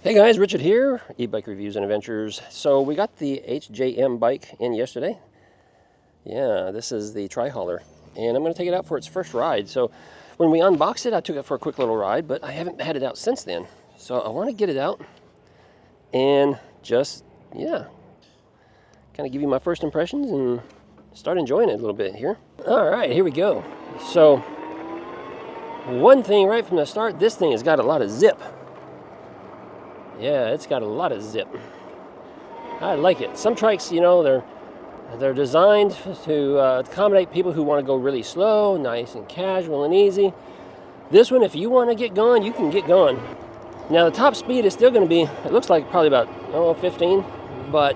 Hey guys, Richard here, eBike Reviews and Adventures. So we got the HJM bike in yesterday. Yeah, this is the TriHauler, and I'm going to take it out for its first ride. So when we unboxed it, I took it for a quick little ride, but I haven't had it out since then. So I want to get it out and just, kind of give you my first impressions and start enjoying it a little bit here. All right, here we go. So one thing right from the start, this thing has got a lot of zip. Yeah, it's got a lot of zip. I like it. Some trikes, they're designed to accommodate people who want to go really slow, nice and casual and easy. This one, if you want to get going, you can get going. Now, the top speed is still going to be, it looks like probably about 15, but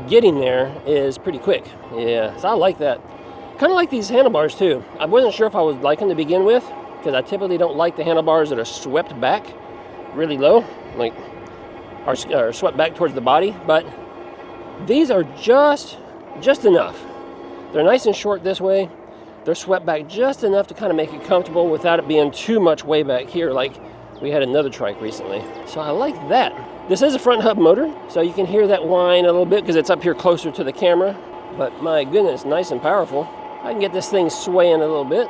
getting there is pretty quick. Yeah, so I like that. Kind of like these handlebars too. I wasn't sure if I would like them to begin with, because I typically don't like the handlebars that are swept back really low, like are swept back towards the body, but these are just enough. They're nice and short this way. They're swept back just enough to kind of make it comfortable without it being too much way back here like we had another trike recently. So I like that. This is a front hub motor, so you can hear that whine a little bit because it's up here closer to the camera, but my goodness, nice and powerful. I can get this thing swaying a little bit,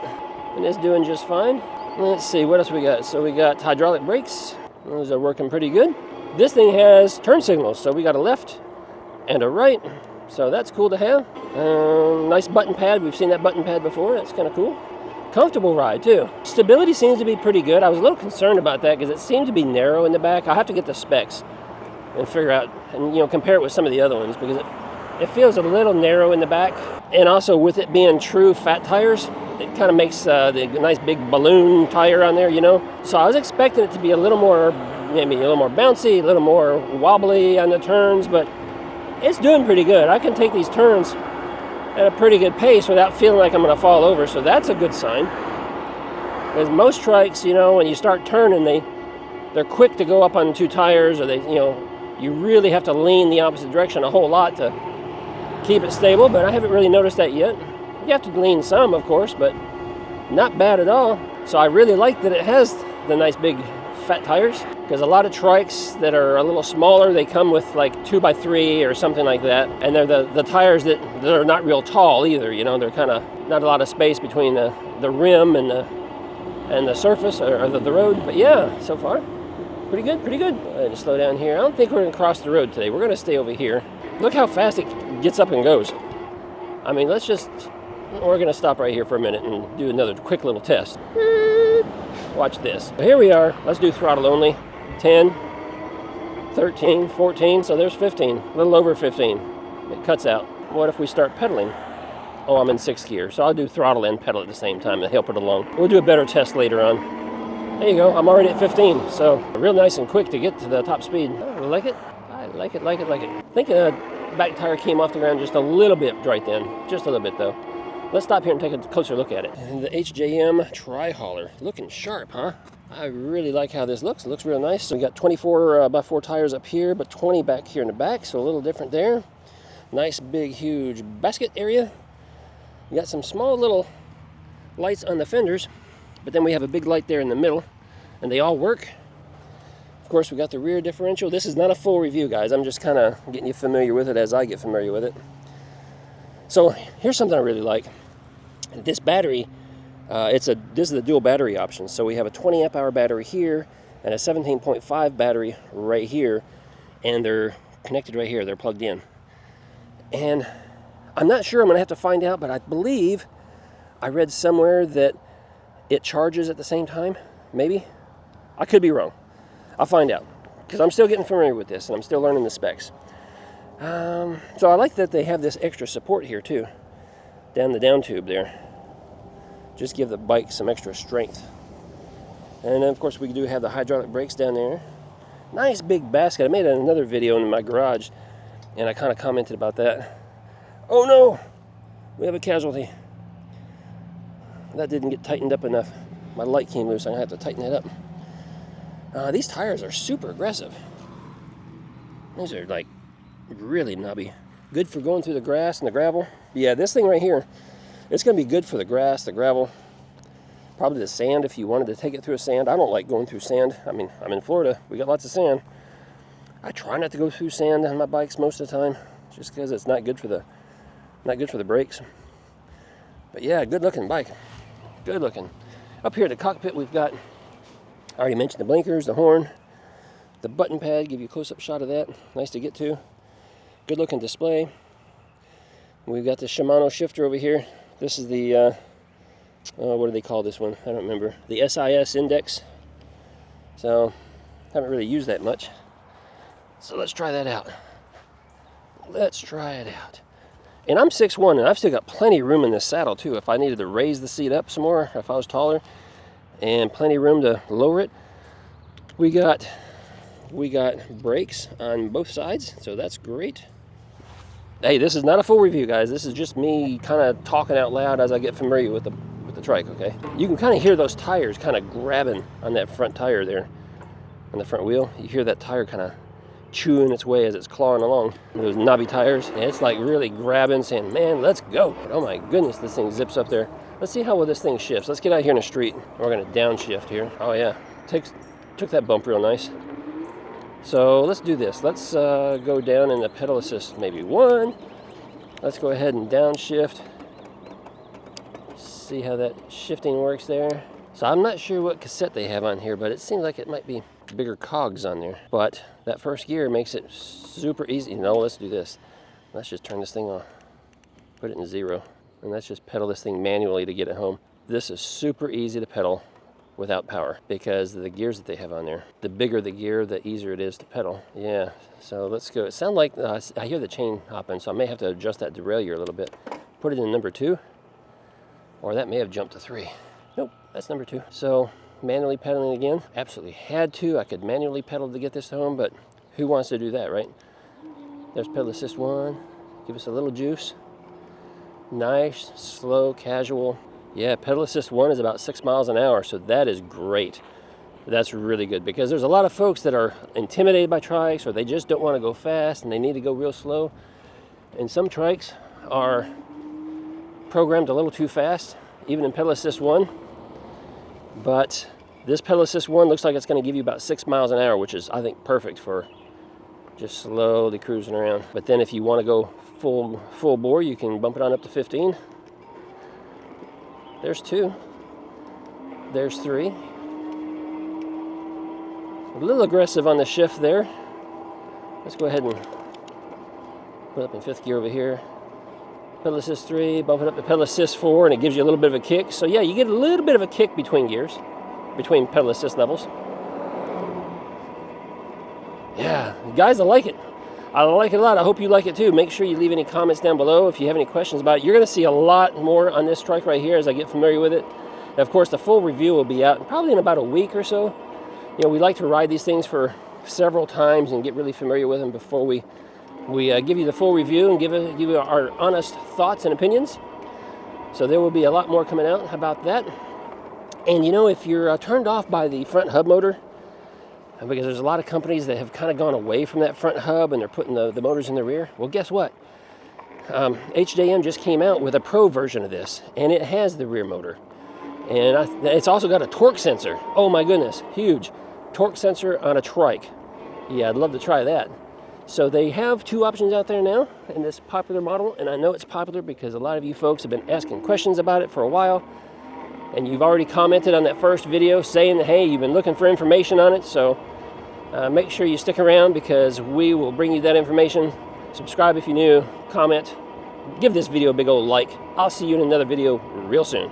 and it's doing just fine. Let's see, what else we got? So we got hydraulic brakes. Those are working pretty good. This thing has turn signals, so we got a left and a right, so that's cool to have. Nice button pad. We've seen that button pad before. That's kind of cool. Comfortable ride too. Stability seems to be pretty good. I was a little concerned about that because it seemed to be narrow in the back. I'll have to get the specs and figure out and compare it with some of the other ones, because it feels a little narrow in the back, and also with it being true fat tires, it kind of makes the nice big balloon tire on there, So I was expecting it to be maybe a little more bouncy, a little more wobbly on the turns, but it's doing pretty good. I can take these turns at a pretty good pace without feeling like I'm going to fall over, so that's a good sign. Because most trikes, when you start turning, they're quick to go up on two tires, or you really have to lean the opposite direction a whole lot to keep it stable, but I haven't really noticed that yet. You have to lean some, of course, but not bad at all. So I really like that it has the nice big fat tires, because a lot of trikes that are a little smaller, they come with like 2x3 or something like that, and they're the tires that are not real tall either. They're kind of not a lot of space between the rim and the surface or the road. But yeah, so far pretty good. I'll just slow down here. I don't think we're going to cross the road today. We're going to stay over here. Look how fast it gets up and goes. I mean, we're going to stop right here for a minute and do another quick little test. Watch this. So here we are. Let's do throttle only. 10, 13, 14, so there's 15, a little over 15. It cuts out. What if we start pedaling? Oh, I'm in 6th gear, so I'll do throttle and pedal at the same time to help it along. We'll do a better test later on. There you go, I'm already at 15, so real nice and quick to get to the top speed. I like it. I like it. I think the back tire came off the ground just a little bit right then. Just a little bit though. Let's stop here and take a closer look at it. And the HJM TriHauler, looking sharp, huh? I really like how this looks. It looks real nice. So we got 24 by 4 tires up here, but 20 back here in the back, so a little different there. Nice, big, huge basket area. We got some small little lights on the fenders, but then we have a big light there in the middle, and they all work. Of course, we got the rear differential. This is not a full review, guys. I'm just kind of getting you familiar with it as I get familiar with it. So here's something I really like. This battery, this is the dual battery option. So we have a 20 amp hour battery here and a 17.5 battery right here, and they're connected right here. They're plugged in. And I'm not sure. I'm going to have to find out, but I believe I read somewhere that it charges at the same time. Maybe. I could be wrong. I'll find out, because I'm still getting familiar with this and I'm still learning the specs. So I like that they have this extra support here too, down the down tube there. Just give the bike some extra strength. And then of course we do have the hydraulic brakes down there. Nice big basket. I made another video in my garage and I kind of commented about that. Oh no, we have a casualty. That didn't get tightened up enough. My light came loose, I'm gonna have to tighten that up. These tires are super aggressive. These are like really knobby. Good for going through the grass and the gravel. Yeah, this thing right here, it's going to be good for the grass, the gravel, probably the sand if you wanted to take it through a sand. I don't like going through sand. I mean, I'm in Florida. We got lots of sand. I try not to go through sand on my bikes most of the time, just because it's not good for the brakes. But yeah, good looking bike. Good looking. Up here at the cockpit, we've got, I already mentioned the blinkers, the horn, the button pad, give you a close-up shot of that. Nice to get to. Good looking display. We've got the Shimano shifter over here. This is the, what do they call this one? I don't remember. The SIS index. So, haven't really used that much. So let's try that out. Let's try it out. And I'm 6'1", and I've still got plenty of room in this saddle too. If I needed to raise the seat up some more, if I was taller, and plenty of room to lower it. We got brakes on both sides, so that's great. Hey, this is not a full review, guys. This is just me kind of talking out loud as I get familiar with the trike, okay? You can kind of hear those tires kind of grabbing on that front tire there, on the front wheel. You hear that tire kind of chewing its way as it's clawing along. Those knobby tires, and it's like really grabbing, saying, man, let's go. Oh my goodness, this thing zips up there. Let's see how well this thing shifts. Let's get out here in the street. We're gonna downshift here. Oh yeah, took that bump real nice. So let's do this. Let's go down in the pedal assist, maybe 1. Let's go ahead and downshift. See how that shifting works there. So I'm not sure what cassette they have on here, but it seems like it might be bigger cogs on there. But that first gear makes it super easy. No, let's do this. Let's just turn this thing off. Put it in 0. And let's just pedal this thing manually to get it home. This is super easy to pedal without power because of the gears that they have on there. The bigger the gear, the easier it is to pedal. Yeah, so let's go. It sounds like, I hear the chain hopping, so I may have to adjust that derailleur a little bit. Put it in number 2, or that may have jumped to 3. Nope, that's number 2. So manually pedaling again. Absolutely had to. I could manually pedal to get this home, but who wants to do that, right? There's pedal assist 1. Give us a little juice. Nice, slow, casual. Yeah, pedal assist 1 is about 6 miles an hour, so that is great. That's really good because there's a lot of folks that are intimidated by trikes, or they just don't want to go fast and they need to go real slow. And some trikes are programmed a little too fast, even in pedal assist 1. But this pedal assist 1 looks like it's going to give you about 6 miles an hour, which is, I think, perfect for just slowly cruising around. But then if you want to go full bore, you can bump it on up to 15. There's 2. There's 3. A little aggressive on the shift there. Let's go ahead and put it up in 5th gear over here. Pedal assist 3, bump it up to pedal assist 4, and it gives you a little bit of a kick. So yeah, you get a little bit of a kick between gears, between pedal assist levels. Yeah, guys, I like it. I like it a lot. I hope you like it too. Make sure you leave any comments down below if you have any questions about it. You're going to see a lot more on this trike right here as I get familiar with it. And of course, the full review will be out probably in about a week or so. You know, we like to ride these things for several times and get really familiar with them before we give you the full review and give you our honest thoughts and opinions. So there will be a lot more coming out about that. And you know, if you're turned off by the front hub motor, because there's a lot of companies that have kind of gone away from that front hub and they're putting the motors in the rear. Well, guess what? HJM just came out with a pro version of this, and it has the rear motor. And it's also got a torque sensor. Oh my goodness, huge. Torque sensor on a trike. Yeah, I'd love to try that. So they have 2 options out there now in this popular model, and I know it's popular because a lot of you folks have been asking questions about it for a while. And you've already commented on that first video saying that, hey, you've been looking for information on it. So make sure you stick around because we will bring you that information. Subscribe if you're new, comment, give this video a big old like. I'll see you in another video real soon.